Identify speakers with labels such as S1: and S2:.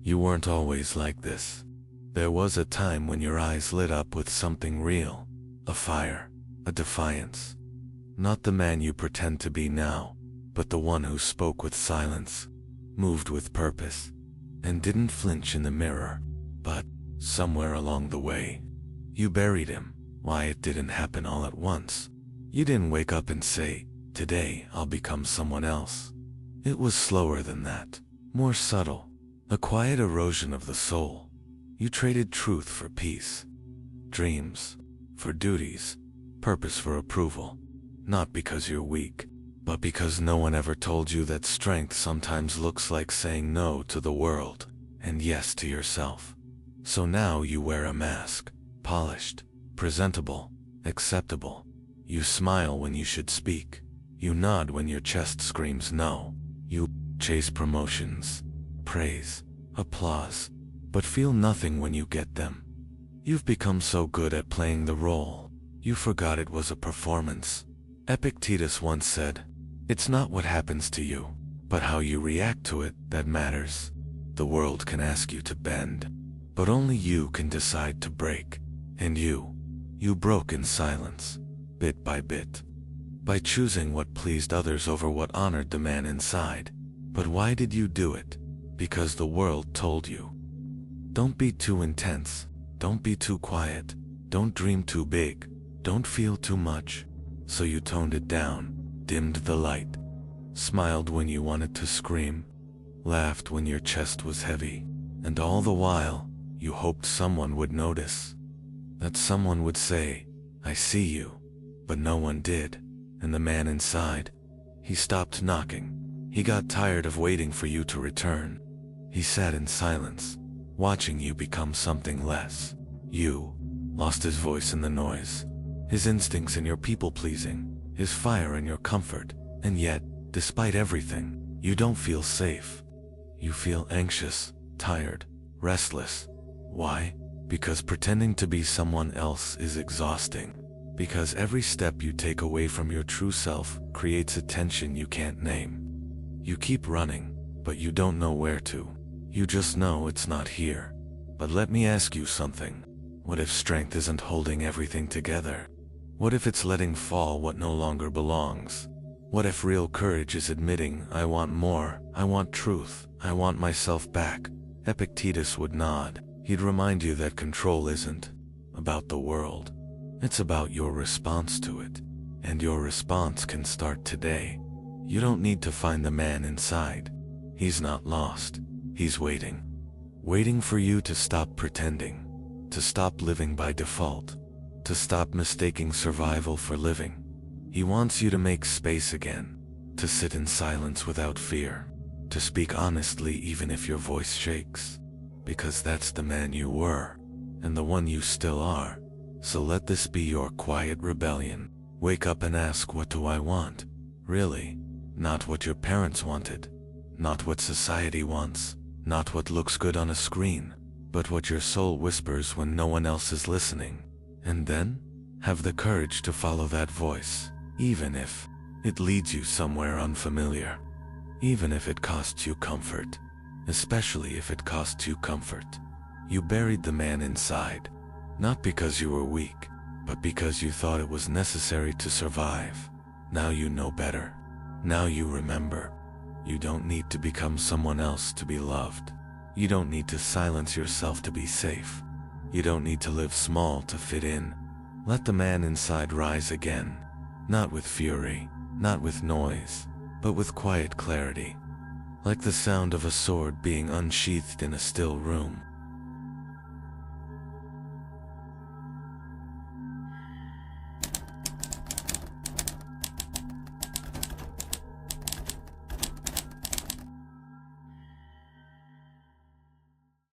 S1: You weren't always like this. There was a time when your eyes lit up with something real, a fire, a defiance. Not the man you pretend to be now, but the one who spoke with silence, moved with purpose, and didn't flinch in the mirror. But somewhere along the way, you buried him. Why, it didn't happen all at once. You didn't wake up and say, "Today I'll become someone else." It was slower than that, more subtle, a quiet erosion of the soul. You traded truth for peace, dreams for duties, purpose for approval. Not because you're weak, but because no one ever told you that strength sometimes looks like saying no to the world and yes to yourself. So now you wear a mask, polished, presentable, acceptable. You smile when you should speak. You nod when your chest screams no. You chase promotions, praise, applause, but feel nothing when you get them. You've become so good at playing the role, you forgot it was a performance. Epictetus once said, "It's not what happens to you, but how you react to it that matters." The world can ask you to bend, but only you can decide to break. And you broke in silence, bit by bit, by choosing what pleased others over what honored the man inside. But why did you do it? Because the world told you. Don't be too intense, don't be too quiet, don't dream too big, don't feel too much. So you toned it down, dimmed the light, smiled when you wanted to scream, laughed when your chest was heavy, and all the while, you hoped someone would notice. That someone would say, "I see you." But no one did, and the man inside, he stopped knocking. He got tired of waiting for you to return. He sat in silence, watching you become something less. You lost his voice in the noise, his instincts in your people-pleasing, his fire in your comfort, and yet, despite everything, you don't feel safe. You feel anxious, tired, restless. Why? Because pretending to be someone else is exhausting. Because every step you take away from your true self creates a tension you can't name. You keep running, but you don't know where to. You just know it's not here. But let me ask you something. What if strength isn't holding everything together? What if it's letting fall what no longer belongs? What if real courage is admitting, "I want more, I want truth, I want myself back"? Epictetus would nod. He'd remind you that control isn't about the world. It's about your response to it. And your response can start today. You don't need to find the man inside. He's not lost. He's waiting. Waiting for you to stop pretending. To stop living by default. To stop mistaking survival for living. He wants you to make space again. To sit in silence without fear. To speak honestly even if your voice shakes. Because that's the man you were, and the one you still are. So let this be your quiet rebellion. Wake up and ask, what do I want? Really, not what your parents wanted, not what society wants, not what looks good on a screen, but what your soul whispers when no one else is listening. And then, have the courage to follow that voice, even if it leads you somewhere unfamiliar. Even if it costs you comfort. Especially if it costs you comfort. You buried the man inside, not because you were weak, but because you thought it was necessary to survive. Now you know better. Now you remember. You don't need to become someone else to be loved. You don't need to silence yourself to be safe. You don't need to live small to fit in. Let the man inside rise again. Not with fury, not with noise, but with quiet clarity. Like the sound of a sword being unsheathed in a still room.